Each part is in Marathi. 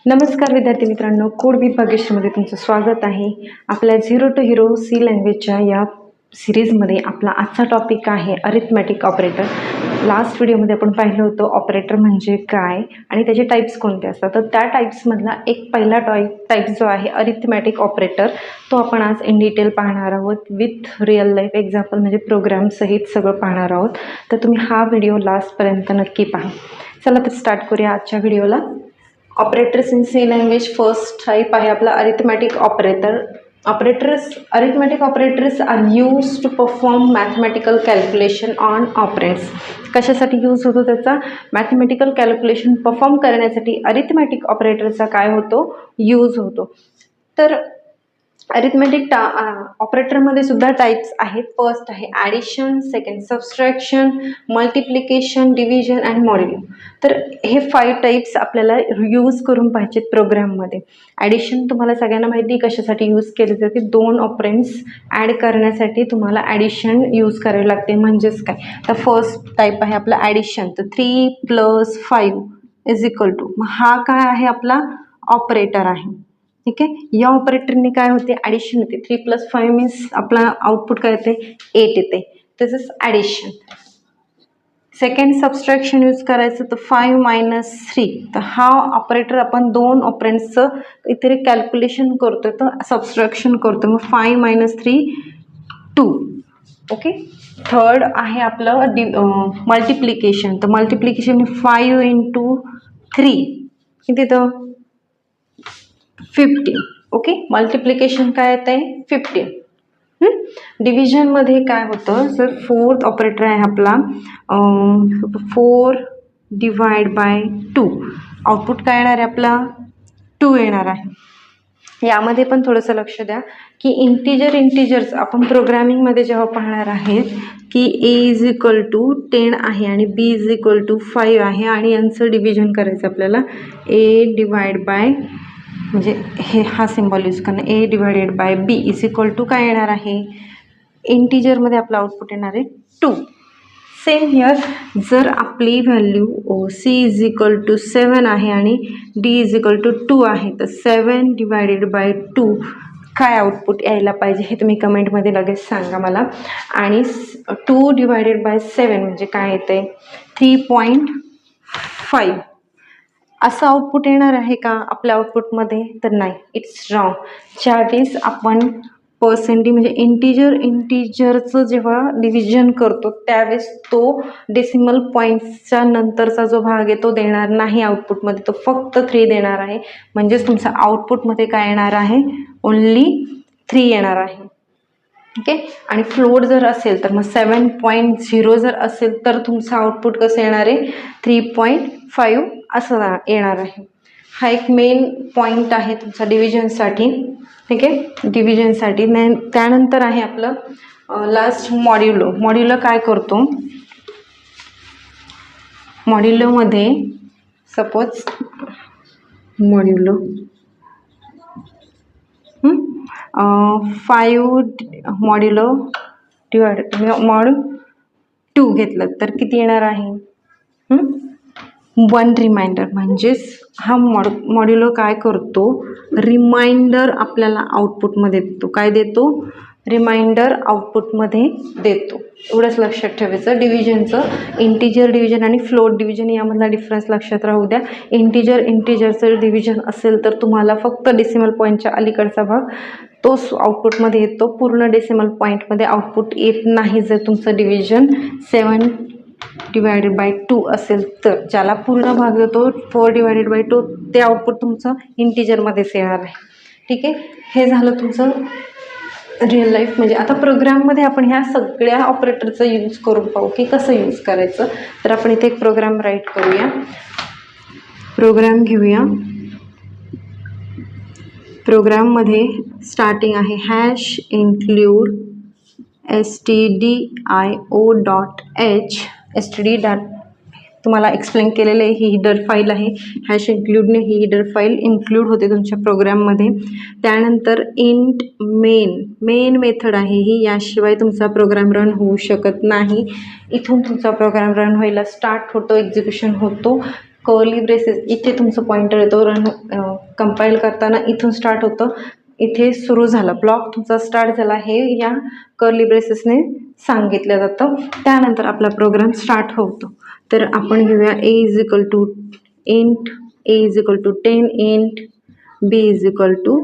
नमस्कार विद्यार्थी मित्रांनो, कोड विथ भाग्यश्रीमध्ये तुमचं स्वागत आहे. आपल्या झिरो टू हिरो सी लँग्वेजच्या या सिरीजमध्ये आपला आजचा टॉपिक आहे अरिथमॅटिक ऑपरेटर. लास्ट व्हिडिओमध्ये आपण पाहिलं होतं ऑपरेटर म्हणजे काय आणि त्याचे टाईप्स कोणते असतात. तर त्या टाईप्समधला एक पहिला टाईप जो आहे अरिथमॅटिक ऑपरेटर, तो आपण आज इन डिटेल पाहणार आहोत विथ रिअल लाईफ एक्झाम्पल म्हणजे प्रोग्रामसहित सगळं पाहणार आहोत. तर तुम्ही हा व्हिडिओ लास्टपर्यंत नक्की पहा. चला तर स्टार्ट करूया आजच्या व्हिडिओला. Operators in C language first type आहे आपला arithmetic operator. Arithmetic operators are use to perform mathematical calculation on operands. कशासाठी यूज होतो त्याचा? मॅथमॅटिकल कॅल्क्युलेशन परफॉर्म करण्यासाठी अरिथमॅटिक ऑपरेटरचा काय होतो? यूज होतो. तर अरिथमॅटिक ऑपरेटरमध्ये सुद्धा टाईप्स आहेत. फर्स्ट आहे addition, second subtraction, multiplication, division and modulo. तर हे 5 टाईप्स आपल्याला यूज करून पाहिजेत प्रोग्राममध्ये. ॲडिशन तुम्हाला सगळ्यांना माहिती कशासाठी यूज केले जाते? 2 ऑपरेंड्स ॲड करण्यासाठी तुम्हाला ॲडिशन यूज करावे लागते. म्हणजेच काय? तर फर्स्ट टाईप आहे आपला ॲडिशन. तर 3 + 5 = हा काय आहे? आपला ऑपरेटर आहे. ठीक आहे. या ऑपरेटरने काय होते? ॲडिशन होते. 3 + 5 मीन्स आपला आउटपुट काय येते? 8 येते. त्याचंच ॲडिशन. सेकंड सबस्ट्रॅक्शन यूज करायचं तर 5 - 3. तर हा ऑपरेटर आपण 2 ऑपरेंड्सचं काहीतरी कॅल्क्युलेशन करतो तर सबस्ट्रॅक्शन करतो. मग 5 - 3 2. ओके. थर्ड आहे आपलं मल्टिप्लिकेशन. तर मल्टिप्लिकेशन 5 × 3 किती येतं? 15. ओके. मल्टिप्लिकेशन काय येत आहे? 15. डिव्हिजनमध्ये काय होतं? जर फोर्थ ऑपरेटर आहे आपला 4 / 2. आउटपुट काय येणार आहे आपला? 2 येणार आहे. यामध्ये पण थोडंसं लक्ष द्या की इंटिजर्स आपण प्रोग्रामिंगमध्ये जेव्हा पाहणार आहेत की a = 10 आहे आणि b = 5 आहे आणि यांचं डिव्हिजन करायचं आपल्याला. a/ म्हणजे हा सिम्बॉल यूज करणं. a / b = काय येणार आहे? इंटिजरमध्ये आपलं आउटपुट येणार आहे 2. सेम हिअर जर आपली व्हॅल्यू c = 7 आहे आणि d = 2 आहे तर 7 / 2 काय आउटपुट यायला पाहिजे हे तुम्ही कमेंटमध्ये लगेच सांगा मला. आणि 2 / 7 म्हणजे काय येते? 3.5 असं आउटपुट येणार आहे का आपल्या आउटपुटमध्ये? तर नाही, इट्स रॉंग. ज्यावेळेस आपण म्हणजे इंटिजरचं जेव्हा डिव्हिजन करतो त्यावेळेस तो डेसिमल पॉईंट्सच्या नंतरचा जो भाग आहे तो देणार नाही आउटपुटमध्ये. तो फक्त 3 देणार आहे. म्हणजेच तुमचं आउटपुटमध्ये काय येणार आहे? ओन्ली 3 येणार आहे. ओके. आणि फ्लोट जर असेल तर मग 7.0 जर असेल तर तुमचं आउटपुट कसं येणार आहे? 3.5 असं येणार आहे. हा एक मेन पॉईंट आहे तुमचा डिव्हिजनसाठी. ठीक आहे. डिव्हिजनसाठी. त्यानंतर आहे आपलं लास्ट मॉड्युलो. मॉड्युलो काय करतो? मॉड्युलोमध्ये सपोज मॉड्युलो 5 मॉड्युलो मॉड 2 घेतलं तर किती येणार आहे? 1 रिमाइंडर. म्हणजेच हा मॉड्युलो काय करतो? रिमाइंडर आपल्याला आउटपुटमध्ये देतो. काय देतो? रिमाइंडर आउटपुटमध्ये देतो. एवढंच लक्षात ठेवायचं. डिव्हिजनचं इंटिजर डिव्हिजन आणि फ्लोट डिव्हिजन यामधला डिफरन्स लक्षात राहू द्या. इंटिजरचं डिव्हिजन असेल तर तुम्हाला फक्त डेसिमल पॉईंटच्या अलीकडचा भाग तोच आउटपुटमध्ये येतो. पूर्ण डेसिमल पॉईंटमध्ये आउटपुट येत नाही जर तुमचं डिव्हिजन 7 / 2 असेल तर. ज्याला पूर्ण भाग येतो 4 / 2 ते आउटपुट तुमचं इंटिजरमध्येच येणार आहे. ठीक आहे. हे झालं तुमचं रिअल लाईफ. म्हणजे आता प्रोग्राममध्ये आपण ह्या सगळ्या ऑपरेटरचं यूज करून पाहू की कसं यूज करायचं. तर आपण इथे एक प्रोग्राम राईट करूया. प्रोग्राम घेऊया. प्रोग्राममध्ये स्टार्टिंग आहे #include stdio.h. तुम्हाला एक्सप्लेन केलेलं आहे. ही हिडर फाईल आहे. #includeने ही हिडर फाईल इन्क्लूड होते तुमच्या प्रोग्राममध्ये. त्यानंतर इंट मेन मेथड आहे ही. याशिवाय तुमचा प्रोग्राम रन होऊ शकत नाही. इथून तुमचा प्रोग्राम रन व्हायला स्टार्ट होतो, एक्झिक्युशन होतो. कर्ली ब्रेसेस इथे तुमचं पॉइंटर येतो, रन कंपाईल करताना इथून स्टार्ट होतं, इथे सुरू झालं, ब्लॉक तुमचा स्टार्ट झाला हे या कर्ली ब्रेसेसने सांगितलं जातं. त्यानंतर आपला प्रोग्राम स्टार्ट होतो. तर आपण घेऊया a is equal to int a is equal to 10 int b is equal to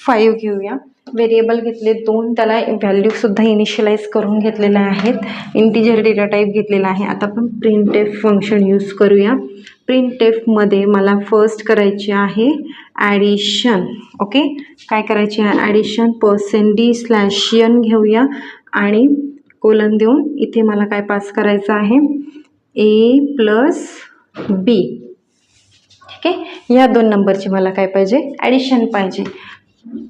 5 घेऊया. व्हेरिएबल घेतले 2, त्याला व्हॅल्यूसुद्धा इनिशियलाइज करून घेतलेल्या आहेत, इंटिजर डेटा टाईप घेतलेला आहे. आता आपण प्रिंटएफ फंक्शन यूज करूया. प्रिंटएफमध्ये मला फर्स्ट करायची आहे ॲडिशन. ओके, काय करायची आहे ॲडिशन, %d/n घेऊया आणि कोलन देऊन इथे मला काय पास करायचं आहे a प्लस b. ठीक आहे, या 2 नंबरची मला काय पाहिजे ॲडिशन पाहिजे.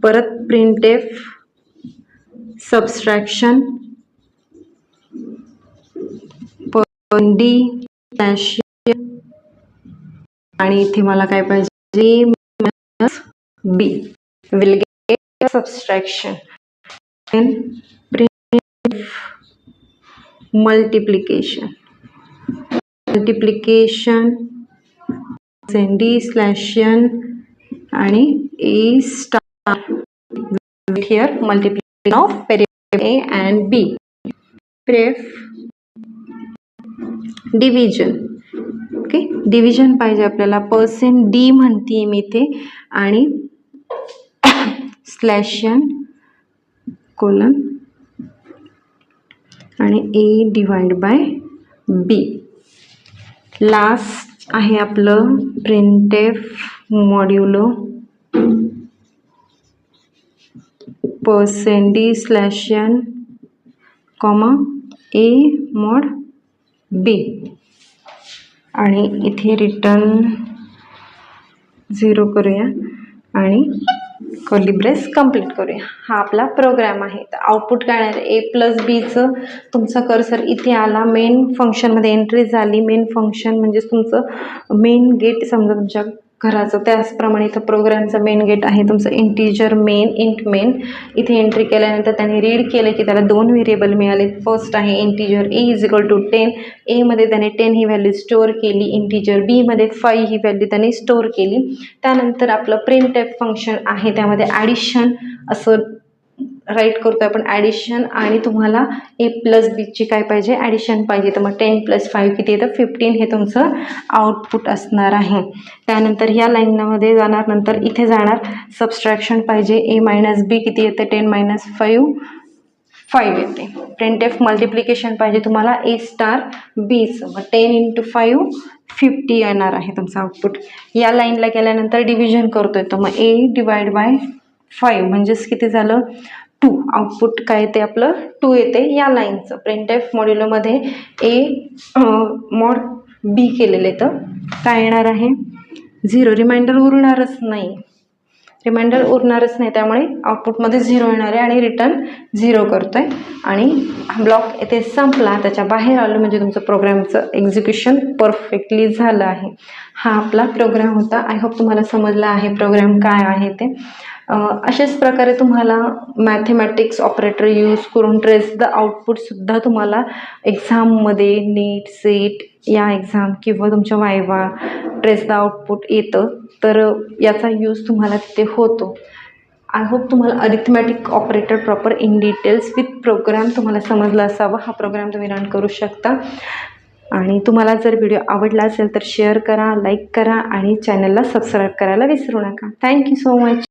परत प्रिंटएफ सबस्ट्रॅक्शन d/n आणि इथे मला काय पाहिजे a minus b. Will get subtraction and printf multiplication d/n आणि a star here multiplication of variable a and b. pref division. Okay, division पाहिजे आपल्याला, %d म्हणते मी इथे आणि /n कोलन आणि a divide by b. Last आहे आपलं printf modulo %d/n comma a mod b आणि इथे रिटर्न 0 करूया आणि कर्ली ब्रेस कंप्लीट करूया. हा आपला प्रोग्राम आहे. तर आउटपुट काय येणार a प्लस बीचं, तुमचा कर्सर इथे आला, मेन फंक्शनमध्ये एंट्री झाली. मेन फंक्शन म्हणजे तुमचं मेन गेट समजा तुमच्या घराचं, त्याचप्रमाणे इथं प्रोग्रामचं मेन गेट आहे तुमचं इंटिजर मेन, इंट मेन. इथे एंट्री केल्यानंतर त्याने रीड केलं की त्याला 2 व्हेरिएबल मिळाले. फर्स्ट आहे integer a is equal to 10, a मध्ये त्याने 10 ही व्हॅल्यू स्टोअर केली, इंटिजर b मध्ये 5 ही व्हॅल्यू त्याने स्टोअर केली. त्यानंतर आपलं प्रिंटएफ फंक्शन आहे, त्यामध्ये ॲडिशन असं राईट करतो आपण ॲडिशन आणि तुम्हाला a प्लस बीची काय पाहिजे ॲडिशन पाहिजे. तर मग 10 + 5 किती येतं 15 हे तुमचं आउटपुट असणार आहे. त्यानंतर ह्या लाईनमध्ये जाणार, नंतर इथे जाणार, सबस्ट्रॅक्शन पाहिजे a मायनस b किती येते 10 - 5 येते. प्रिंटएफ मल्टिप्लिकेशन पाहिजे तुम्हाला a स्टार बीचं, मग 10 × 5 50 येणार आहे तुमचं आउटपुट. या लाईनला गेल्यानंतर डिव्हिजन करतोय, तर मग a डिवाइड बाय 5 म्हणजेच किती झालं 2. आउटपुट काय येते आपलं 2 येते या लाईनचं. प्रिंटएफ मॉड्युलोमध्ये a मॉड b केलेले, तर काय येणार आहे 0. रिमाइंडर उरणारच नाही, त्यामुळे आउटपुटमध्ये 0 येणार आहे आणि रिटर्न 0 करतोय आणि ब्लॉक येथे संपला, त्याच्या बाहेर आलो म्हणजे तुमचं प्रोग्रामचं एक्झिक्युशन परफेक्टली झालं आहे. हा आपला प्रोग्राम होता. आय होप तुम्हाला समजला आहे प्रोग्राम काय आहे ते. अशाच प्रकारे तुम्हाला मॅथेमॅटिक्स ऑपरेटर यूज करून ट्रेस द आउटपुटसुद्धा तुम्हाला एक्झाममध्ये नीट सेट या एक्झाम किंवा तुमच्या वायवा ट्रेस द आउटपुट येतं, तर याचा यूज तुम्हाला तिथे होतो. आय होप तुम्हाला arithmetic operator proper in details with program तुम्हाला समजला असावा. हा प्रोग्राम तुम्ही रन करू शकता. आणि तुम्हाला जर व्हिडिओ आवडला असेल तर शेअर करा, लाईक करा आणि चॅनलला सबस्क्राईब करायला विसरू नका. Thank you so much.